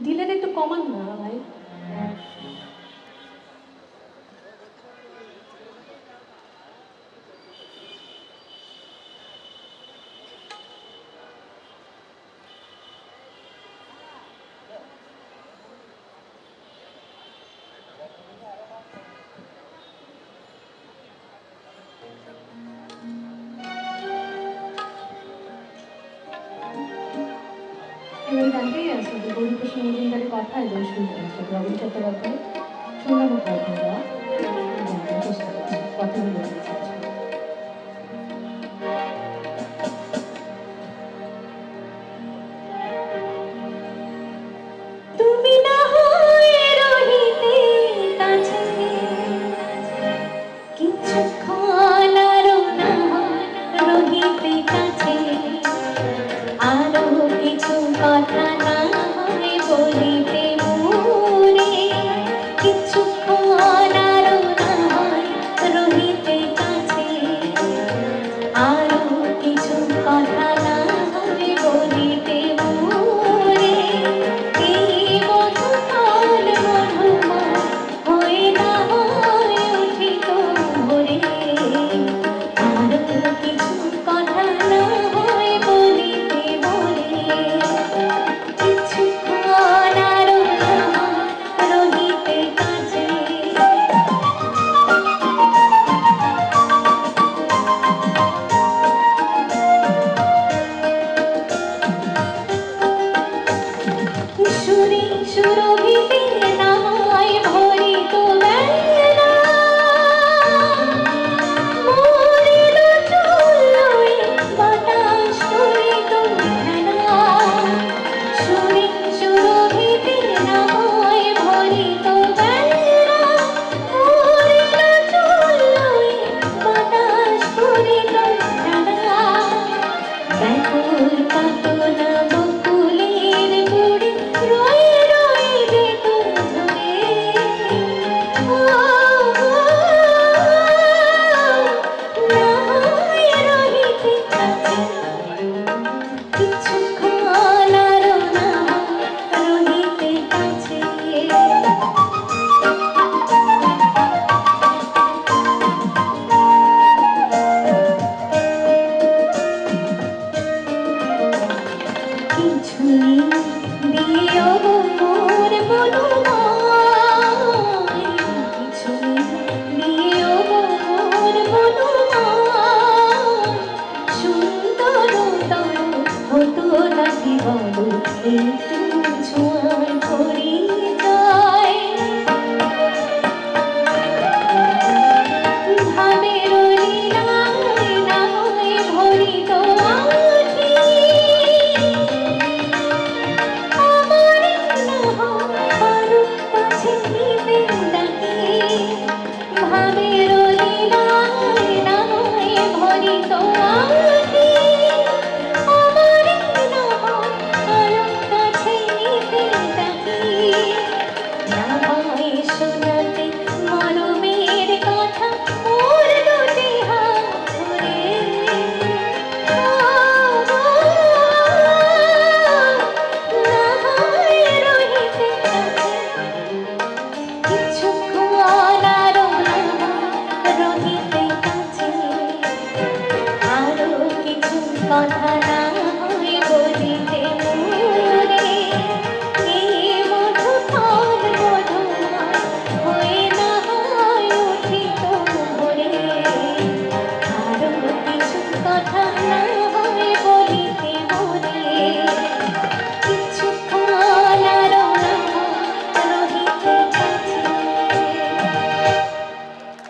ডিলেটা একটু কমান না ভাই। এই গানটি আসলে গৌরীকৃষ্ণ মজুমদারের কথায় দোষ শুনতে হচ্ছে রবীন চট্টোপাধ্যায় সন্ধ্যা মুখোপাধ্যায় দেওয়া চেষ্টা করছি কথাগুলো বলছি। তুমি না হয়ে রহিতে কাছে কিছুক্ষণ আরো না রহিতে কাছে আরো কিছু কথা না হয় বলিতে মোরে কিছুক্ষণ আরো না হয় রহিতে কাছে আরো কিছু কথা না হয় বলিতে মোরে এই মধুকাল মধুময় হয়ে না হয় উঠিত ভোরে আরো কিছু কথা না হয় বলিতে মোরে কিছুক্ষণ আরো না রহিতে কাছে সুরে সুরভিতে নামায় ভরিত বেলা মরিল চুলোয় বাতাস করিত খেলা সুরে সুরভিতে নামায় ভরিত বেলা মরিল চুলোয় বাতাস করিত খেলা ব্যাকুল কাতনা বকুলের গুড়ি রয়ে রয়ে যেত ঝরে না হয় রহিতে কাছে কিছুক্ষণ আরো না রহিতে কাছে কিছুই দিও মোর মনোময় কিছুই দিও মোর মনোময় সুন্দরতর হতো নাকি বলো একটু ছোঁয়ার করি